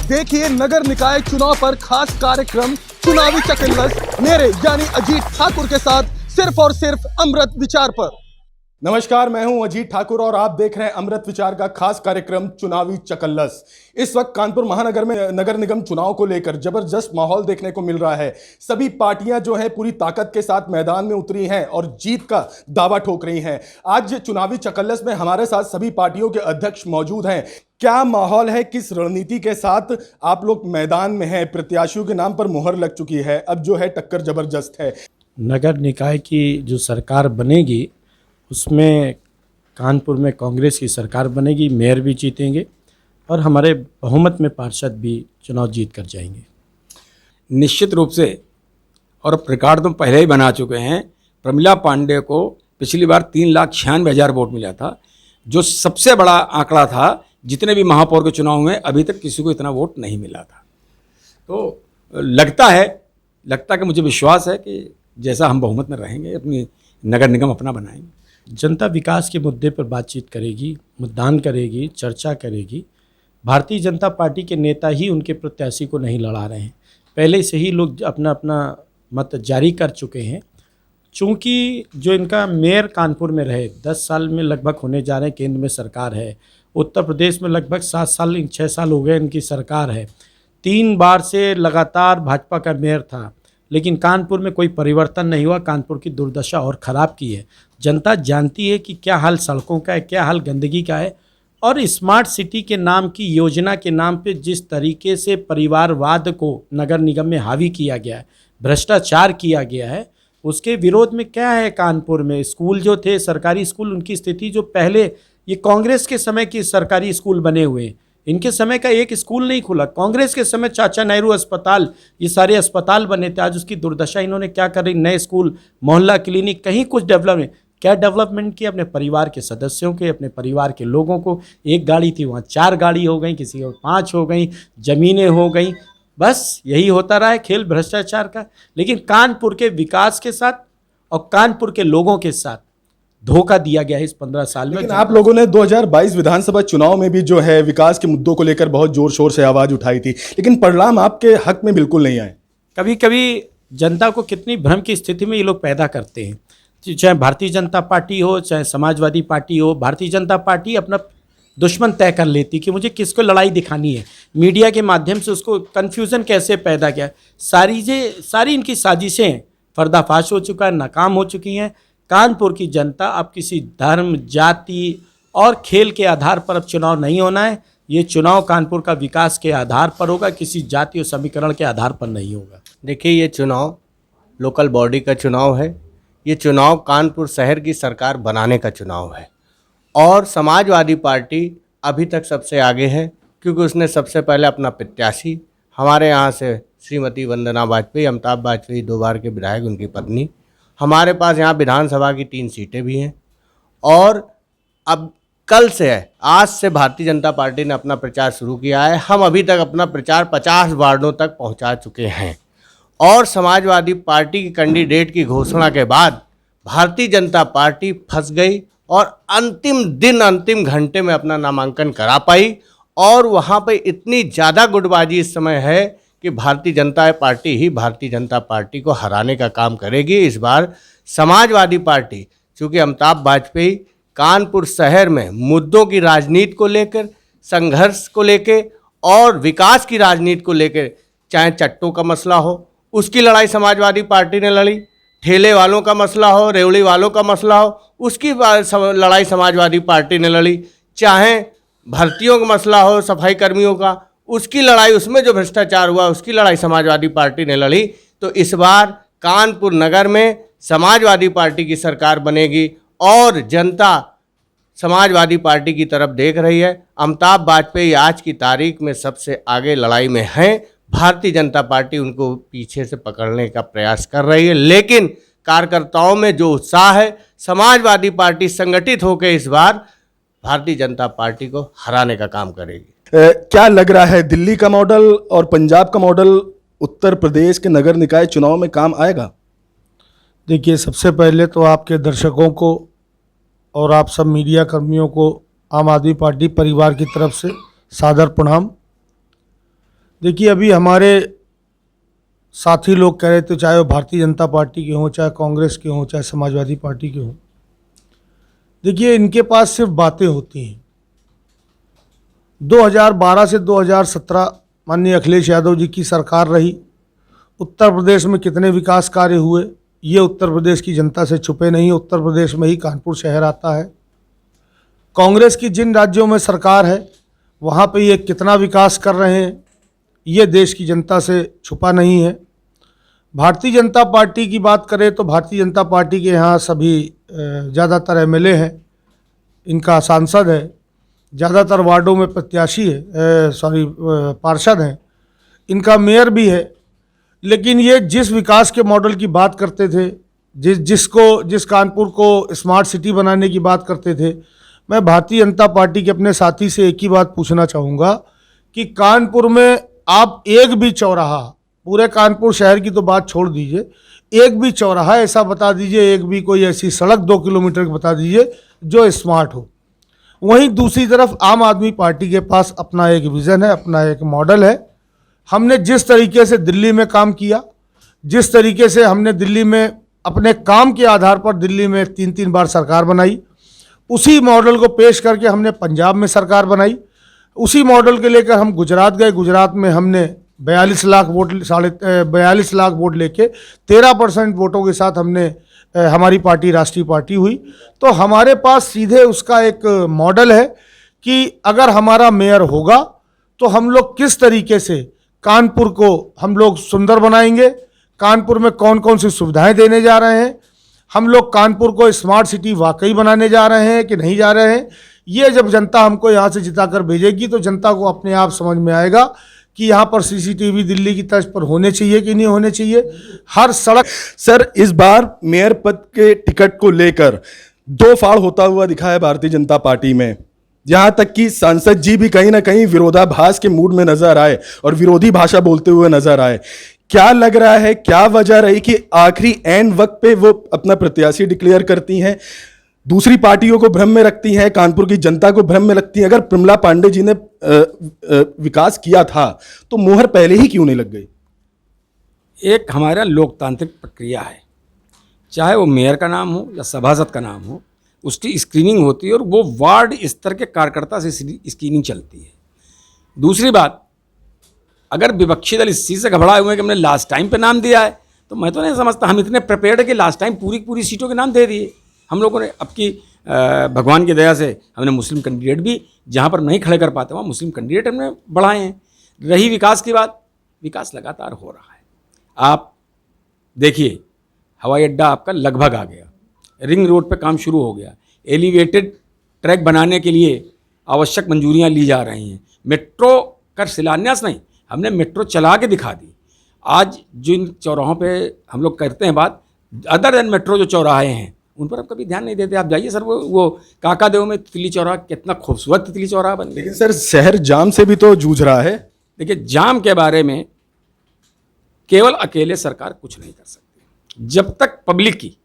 देखिए नगर निकाय चुनाव पर खास कार्यक्रम चुनावी चकल्लस मेरे यानी अजीत ठाकुर के साथ सिर्फ और सिर्फ अमृत विचार पर। नमस्कार, मैं हूं अजीत ठाकुर और आप देख रहे हैं अमृत विचार का खास कार्यक्रम चुनावी चकल्लस। इस वक्त कानपुर महानगर में नगर निगम चुनाव को लेकर जबरदस्त माहौल देखने को मिल रहा है। सभी पार्टियां जो है पूरी ताकत के साथ मैदान में उतरी हैं और जीत का दावा ठोक रही हैं। आज चुनावी चकल्लस में हमारे साथ सभी पार्टियों के अध्यक्ष मौजूद हैं। क्या माहौल है, किस रणनीति के साथ आप लोग मैदान में हैं? प्रत्याशियों के नाम पर मुहर लग चुकी है, अब जो है टक्कर जबरदस्त है। नगर निकाय की जो सरकार बनेगी उसमें कानपुर में कांग्रेस की सरकार बनेगी, मेयर भी जीतेंगे और हमारे बहुमत में पार्षद भी चुनाव जीत कर जाएंगे। निश्चित रूप से, और रिकॉर्ड तो पहले ही बना चुके हैं। प्रमिला पांडे को पिछली बार 3,96,000 वोट मिला था, जो सबसे बड़ा आंकड़ा था। जितने भी महापौर के चुनाव में अभी तक किसी को इतना वोट नहीं मिला था। तो लगता है कि मुझे विश्वास है कि जैसा हम बहुमत में रहेंगे, अपनी नगर निगम अपना बनाएंगे। जनता विकास के मुद्दे पर बातचीत करेगी, मतदान करेगी, चर्चा करेगी। भारतीय जनता पार्टी के नेता ही उनके प्रत्याशी को नहीं लड़ा रहे हैं, पहले से ही लोग अपना अपना मत जारी कर चुके हैं। चूँकि जो इनका मेयर कानपुर में रहे 10 साल में लगभग होने जा रहे हैं, केंद्र में सरकार है, उत्तर प्रदेश में लगभग 7 साल 6 साल हो गए इनकी सरकार है। 3 बार से लगातार भाजपा का मेयर था, लेकिन कानपुर में कोई परिवर्तन नहीं हुआ। कानपुर की दुर्दशा और ख़राब की है। जनता जानती है कि क्या हाल सड़कों का है, क्या हाल गंदगी का है। और स्मार्ट सिटी के नाम की योजना के नाम पे जिस तरीके से परिवारवाद को नगर निगम में हावी किया गया है, भ्रष्टाचार किया गया है, उसके विरोध में क्या है। कानपुर में स्कूल जो थे, सरकारी स्कूल, उनकी स्थिति जो पहले ये कांग्रेस के समय की सरकारी स्कूल बने हुए हैं, इनके समय का एक स्कूल नहीं खुला। कांग्रेस के समय चाचा नेहरू अस्पताल, ये सारे अस्पताल बने थे। आज उसकी दुर्दशा इन्होंने क्या कर रही, नए स्कूल, मोहल्ला क्लिनिक, कहीं कुछ डेवलपमेंट। क्या डेवलपमेंट किया? अपने परिवार के सदस्यों के, अपने परिवार के लोगों को। एक गाड़ी थी, वहाँ 4 गाड़ी हो गई, किसी को 5 हो गई, ज़मीनें हो गई। बस यही होता रहा है खेल भ्रष्टाचार का। लेकिन कानपुर के विकास के साथ और कानपुर के लोगों के साथ धोखा दिया गया है इस 15 साल में। लेकिन आप लोगों ने 2022 विधानसभा चुनाव में भी जो है विकास के मुद्दों को लेकर बहुत जोर शोर से आवाज उठाई थी, लेकिन परिणाम आपके हक में बिल्कुल नहीं आए। कभी कभी जनता को कितनी भ्रम की स्थिति में ये लोग पैदा करते हैं। चाहे भारतीय जनता पार्टी हो, चाहे समाजवादी पार्टी हो, भारतीय जनता पार्टी अपना दुश्मन तय कर लेती कि मुझे किसको लड़ाई दिखानी है। मीडिया के माध्यम से उसको कन्फ्यूज़न कैसे पैदा किया। सारी इनकी साजिशें पर्दाफाश हो चुका है, नाकाम हो चुकी हैं। कानपुर की जनता अब किसी धर्म, जाति और खेल के आधार पर अब चुनाव नहीं होना है। ये चुनाव कानपुर का विकास के आधार पर होगा, किसी जाति और समीकरण के आधार पर नहीं होगा। देखिए, ये चुनाव लोकल बॉडी का चुनाव है। ये चुनाव कानपुर शहर की सरकार बनाने का चुनाव है और समाजवादी पार्टी अभी तक सबसे आगे है, क्योंकि उसने सबसे पहले अपना प्रत्याशी, हमारे यहाँ से श्रीमती वंदना वाजपेयी, अमिताभ वाजपेयी 2 बार के विधायक, उनकी पत्नी। हमारे पास यहाँ विधानसभा की 3 सीटें भी हैं और अब कल से है, आज से भारतीय जनता पार्टी ने अपना प्रचार शुरू किया है। हम अभी तक अपना प्रचार 50 वार्डों तक पहुँचा चुके हैं और समाजवादी पार्टी की कैंडिडेट की घोषणा के बाद भारतीय जनता पार्टी फंस गई और अंतिम घंटे में अपना नामांकन करा पाई। और वहाँ पे इतनी ज़्यादा गुटबाजी इस समय है कि भारतीय जनता पार्टी को हराने का काम करेगी इस बार समाजवादी पार्टी। चूँकि अमिताभ वाजपेयी कानपुर शहर में मुद्दों की राजनीति को लेकर, संघर्ष को लेकर और विकास की राजनीति को लेकर, चाहे चट्टों का मसला हो उसकी लड़ाई समाजवादी पार्टी ने लड़ी, ठेले वालों का मसला हो, रेवड़ी वालों का मसला हो उसकी लड़ाई समाजवादी पार्टी ने लड़ी, चाहे भर्तियों का मसला हो, सफाई कर्मियों का, उसकी लड़ाई, उसमें जो भ्रष्टाचार हुआ उसकी लड़ाई समाजवादी पार्टी ने लड़ी। तो इस बार कानपुर नगर में समाजवादी पार्टी की सरकार बनेगी और जनता समाजवादी पार्टी की तरफ देख रही है। अमिताभ वाजपेयी आज की तारीख में सबसे आगे लड़ाई में हैं। भारतीय जनता पार्टी उनको पीछे से पकड़ने का प्रयास कर रही है, लेकिन कार्यकर्ताओं में जो उत्साह है, समाजवादी पार्टी संगठित होकर इस बार भारतीय जनता पार्टी को हराने का काम करेगी। क्या लग रहा है, दिल्ली का मॉडल और पंजाब का मॉडल उत्तर प्रदेश के नगर निकाय चुनाव में काम आएगा? देखिए, सबसे पहले तो आपके दर्शकों को और आप सब मीडिया कर्मियों को आम आदमी पार्टी परिवार की तरफ से सादर प्रणाम। देखिए, अभी हमारे साथी लोग कह रहे थे, चाहे वो भारतीय जनता पार्टी के हों, चाहे कांग्रेस के हों, चाहे समाजवादी पार्टी के हों, देखिए इनके पास सिर्फ बातें होती हैं। 2012 से 2017 माननीय अखिलेश यादव जी की सरकार रही। उत्तर प्रदेश में कितने विकास कार्य हुए ये उत्तर प्रदेश की जनता से छुपे नहीं। उत्तर प्रदेश में ही कानपुर शहर आता है। कांग्रेस की जिन राज्यों में सरकार है वहाँ पे ये कितना विकास कर रहे हैं ये देश की जनता से छुपा नहीं है। भारतीय जनता पार्टी की बात करें तो भारतीय जनता पार्टी के यहाँ सभी ज़्यादातर एमएलए हैं, इनका सांसद है, ज़्यादातर वार्डों में प्रत्याशी है, पार्षद हैं, इनका मेयर भी है। लेकिन ये जिस विकास के मॉडल की बात करते थे, जिस कानपुर को स्मार्ट सिटी बनाने की बात करते थे, मैं भारतीय जनता पार्टी के अपने साथी से एक ही बात पूछना चाहूँगा कि कानपुर में आप एक भी चौराहा, पूरे कानपुर शहर की तो बात छोड़ दीजिए, एक भी चौराहा ऐसा बता दीजिए, एक भी कोई ऐसी सड़क 2 किलोमीटर की बता दीजिए जो स्मार्ट हो। वहीं दूसरी तरफ आम आदमी पार्टी के पास अपना एक विज़न है, अपना एक मॉडल है। हमने जिस तरीके से दिल्ली में काम किया, जिस तरीके से हमने दिल्ली में अपने काम के आधार पर दिल्ली में 3-3 बार सरकार बनाई, उसी मॉडल को पेश करके हमने पंजाब में सरकार बनाई। उसी मॉडल के लेकर हम गुजरात गए। गुजरात में हमने 42 लाख वोट लेके 13% वोटों के साथ हमने हमारी पार्टी राष्ट्रीय पार्टी हुई। तो हमारे पास सीधे उसका एक मॉडल है कि अगर हमारा मेयर होगा तो हम लोग किस तरीके से कानपुर को हम लोग सुंदर बनाएंगे, कानपुर में कौन कौन सी सुविधाएं देने जा रहे हैं, हम लोग कानपुर को स्मार्ट सिटी वाकई बनाने जा रहे हैं कि नहीं जा रहे हैं। ये जब जनता हमको यहाँ से जिताकर भेजेगी तो जनता को अपने आप समझ में आएगा कि यहाँ पर सीसीटीवी दिल्ली की तर्ज पर होने चाहिए कि नहीं होने चाहिए। हर सड़क। सर, इस बार मेयर पद के टिकट को लेकर दो फाड़ होता हुआ दिखा है भारतीय जनता पार्टी में। यहां तक कि सांसद जी भी कहीं ना कहीं विरोधाभास के मूड में नजर आए और विरोधी भाषा बोलते हुए नजर आए। क्या लग रहा है, क्या वजह रही कि आखिरी एंड वक्त पे वो अपना प्रत्याशी डिक्लेयर करती हैं, दूसरी पार्टियों को भ्रम में रखती हैं, कानपुर की जनता को भ्रम में रखती हैं? अगर प्रमिला पांडे जी ने विकास किया था तो मोहर पहले ही क्यों नहीं लग गई? एक हमारा लोकतांत्रिक प्रक्रिया है, चाहे वो मेयर का नाम हो या सभासद का नाम हो, उसकी स्क्रीनिंग होती है और वो वार्ड स्तर के कार्यकर्ता से स्क्रीनिंग चलती है। दूसरी बात, अगर विपक्षी दल इस चीज़ से घबराए हुए हैं कि हमने लास्ट टाइम पे नाम दिया है, तो मैं तो नहीं समझता हम इतने प्रिपेयर्ड है कि लास्ट टाइम पूरी सीटों के नाम दे दिए हम लोगों ने। अब की भगवान की दया से हमने मुस्लिम कैंडिडेट भी जहाँ पर नहीं खड़े कर पाते वहाँ मुस्लिम कैंडिडेट हमने बढ़ाए हैं। रही विकास की बात, विकास लगातार हो रहा है। आप देखिए, हवाई अड्डा आपका लगभग आ गया, रिंग रोड पे काम शुरू हो गया, एलिवेटेड ट्रैक बनाने के लिए आवश्यक मंजूरियां ली जा रही हैं, मेट्रो का शिलान्यास नहीं, हमने मेट्रो चला के दिखा दी। आज जिन चौराहों पे हम लोग करते हैं बात, अदर देन मेट्रो जो चौराहे हैं उन पर आप कभी ध्यान नहीं देते। आप जाइए सर, वो काकादेव में तितली चौराहा, कितना खूबसूरत तितली चौराहा बन गया। लेकिन सर, शहर जाम से भी तो जूझ रहा है। देखिए, जाम के बारे में केवल अकेले सरकार कुछ नहीं कर सकती जब तक पब्लिक की,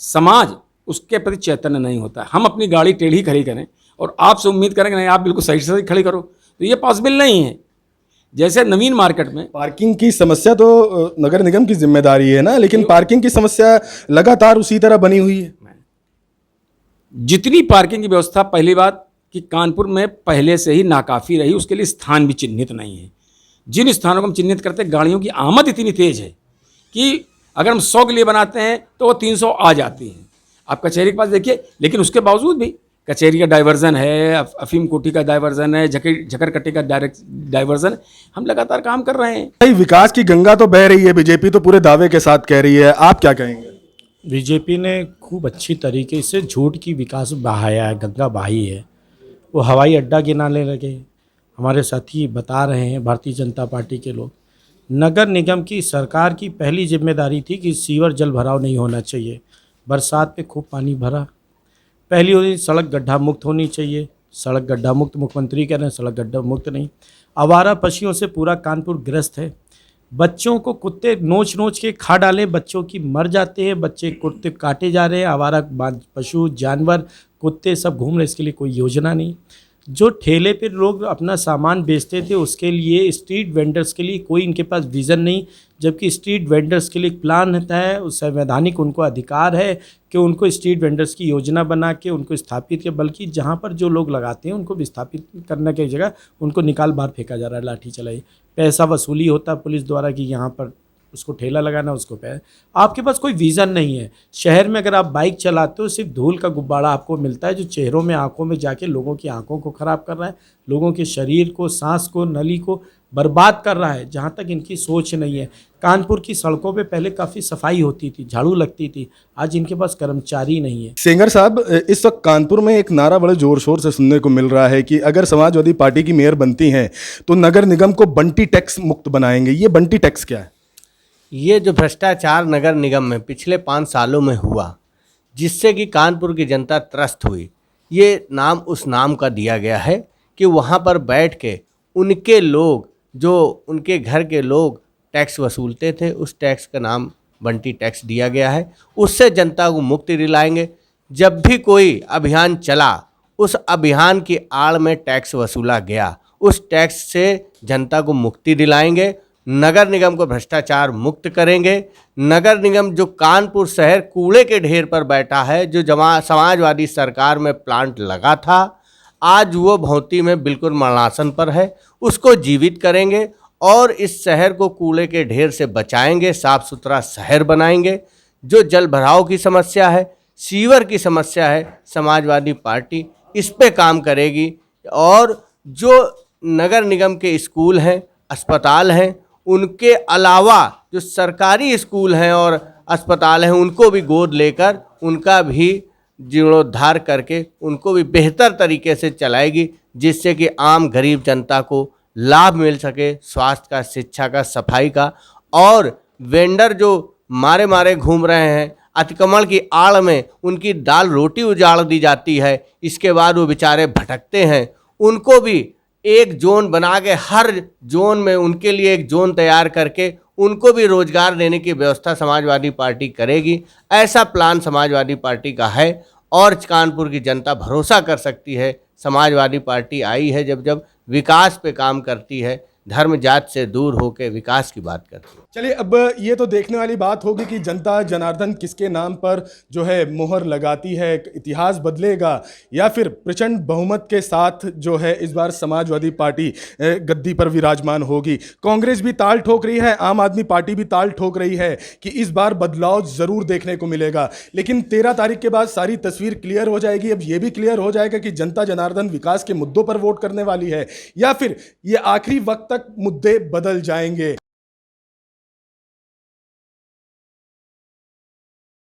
समाज उसके प्रति चैतन्य नहीं होता है। हम अपनी गाड़ी टेढ़ी खड़ी करें और आपसे उम्मीद करें कि नहीं आप बिल्कुल सही से खड़ी करो, तो ये पॉसिबल नहीं है। जैसे नवीन मार्केट में पार्किंग की समस्या तो नगर निगम की जिम्मेदारी है ना, लेकिन पार्किंग की समस्या लगातार उसी तरह बनी हुई है। जितनी पार्किंग की व्यवस्था, पहली बात कि कानपुर में पहले से ही नाकाफ़ी रही, उसके लिए स्थान भी चिन्हित नहीं है। जिन स्थानों को हम चिन्हित करते हैं, गाड़ियों की आमद इतनी तेज है कि अगर हम 100 के लिए बनाते हैं तो वो 300 आ जाती हैं। आप कचहरी के पास देखिए, लेकिन उसके बावजूद भी कचहरी का डाइवर्जन है, अफीम कोठी का डाइवर्जन है, झकरकट्टी का डाइवर्जन है। हम लगातार काम कर रहे हैं। भाई, विकास की गंगा तो बह रही है, बीजेपी तो पूरे दावे के साथ कह रही है, आप क्या कहेंगे? बीजेपी ने खूब अच्छी तरीके से झूठ की विकास बहाया है, गंगा बहाई है। वो हवाई अड्डा गिनाने लगे। हमारे साथी बता रहे हैं, भारतीय जनता पार्टी के लोग, नगर निगम की सरकार की पहली जिम्मेदारी थी कि सीवर जल भराव नहीं होना चाहिए। बरसात पे खूब पानी भरा, पहली होती सड़क गड्ढा मुक्त होनी चाहिए। सड़क गड्ढा मुक्त मुख्यमंत्री कह रहे हैं, सड़क गड्ढा मुक्त नहीं। आवारा पशुओं से पूरा कानपुर ग्रस्त है। बच्चों को कुत्ते नोच के खा डाले, बच्चों की मर जाते हैं, बच्चे कुत्ते काटे जा रहे हैं, आवारा पशु जानवर कुत्ते सब घूम रहे, इसके लिए कोई योजना नहीं। जो ठेले पे लोग अपना सामान बेचते थे उसके लिए, स्ट्रीट वेंडर्स के लिए कोई इनके पास विज़न नहीं, जबकि स्ट्रीट वेंडर्स के लिए एक प्लान रहता है, उस संवैधानिक उनको अधिकार है कि उनको स्ट्रीट वेंडर्स की योजना बना के उनको स्थापित किया, बल्कि जहाँ पर जो लोग लगाते हैं उनको विस्थापित करने की जगह उनको निकाल बाहर फेंका जा रहा है, लाठी चलाई, पैसा वसूली होता है पुलिस द्वारा कि यहाँ पर उसको ठेला लगाना, उसको पैर। आपके पास कोई विज़न नहीं है। शहर में अगर आप बाइक चलाते हो सिर्फ धूल का गुब्बारा आपको मिलता है, जो चेहरों में, आंखों में जाके लोगों की आंखों को ख़राब कर रहा है, लोगों के शरीर को, सांस को, नली को बर्बाद कर रहा है, जहाँ तक इनकी सोच नहीं है। कानपुर की सड़कों पे पहले काफ़ी सफाई होती थी, झाड़ू लगती थी, आज इनके पास कर्मचारी नहीं है। सेंगर साहब, इस वक्त कानपुर में एक नारा बड़े जोर शोर से सुनने को मिल रहा है कि अगर समाजवादी पार्टी की मेयर बनती हैं तो नगर निगम को बंटी टैक्स मुक्त बनाएंगे। ये बंटी टैक्स क्या है? ये जो भ्रष्टाचार नगर निगम में पिछले 5 सालों में हुआ, जिससे कि कानपुर की जनता त्रस्त हुई, ये नाम उस नाम का दिया गया है कि वहाँ पर बैठ के उनके लोग, जो उनके घर के लोग टैक्स वसूलते थे, उस टैक्स का नाम बंटी टैक्स दिया गया है। उससे जनता को मुक्ति दिलाएंगे। जब भी कोई अभियान चला, उस अभियान की आड़ में टैक्स वसूला गया, उस टैक्स से जनता को मुक्ति दिलाएंगे। नगर निगम को भ्रष्टाचार मुक्त करेंगे। नगर निगम जो कानपुर शहर कूड़े के ढेर पर बैठा है, जो समाजवादी सरकार में प्लांट लगा था, आज वो भौंती में बिल्कुल मरणासन पर है, उसको जीवित करेंगे और इस शहर को कूड़े के ढेर से बचाएंगे, साफ सुथरा शहर बनाएंगे। जो जल भराव की समस्या है, सीवर की समस्या है, समाजवादी पार्टी इस पे काम करेगी। और जो नगर निगम के स्कूल हैं, अस्पताल हैं, उनके अलावा जो सरकारी स्कूल हैं और अस्पताल हैं, उनको भी गोद लेकर उनका भी जीर्णोद्धार करके उनको भी बेहतर तरीके से चलाएगी, जिससे कि आम गरीब जनता को लाभ मिल सके, स्वास्थ्य का, शिक्षा का, सफाई का। और वेंडर जो मारे मारे घूम रहे हैं, अतिक्रमण की आड़ में उनकी दाल रोटी उजाड़ दी जाती है, इसके बाद वो बेचारे भटकते हैं, उनको भी एक जोन बना के, हर जोन में उनके लिए एक जोन तैयार करके उनको भी रोजगार देने की व्यवस्था समाजवादी पार्टी करेगी। ऐसा प्लान समाजवादी पार्टी का है और कानपुर की जनता भरोसा कर सकती है। समाजवादी पार्टी आई है जब जब विकास पे काम करती है, धर्म जात से दूर होकर विकास की बात करती है। चलिए, अब ये तो देखने वाली बात होगी कि जनता जनार्दन किसके नाम पर जो है मोहर लगाती है, इतिहास बदलेगा या फिर प्रचंड बहुमत के साथ जो है इस बार समाजवादी पार्टी गद्दी पर विराजमान होगी। कांग्रेस भी ताल ठोक रही है, आम आदमी पार्टी भी ताल ठोक रही है कि इस बार बदलाव जरूर देखने को मिलेगा। लेकिन 13 तारीख के बाद सारी तस्वीर क्लियर हो जाएगी। अब ये भी क्लियर हो जाएगा कि जनता जनार्दन विकास के मुद्दों पर वोट करने वाली है या फिर ये आखिरी वक्त तक मुद्दे बदल जाएंगे।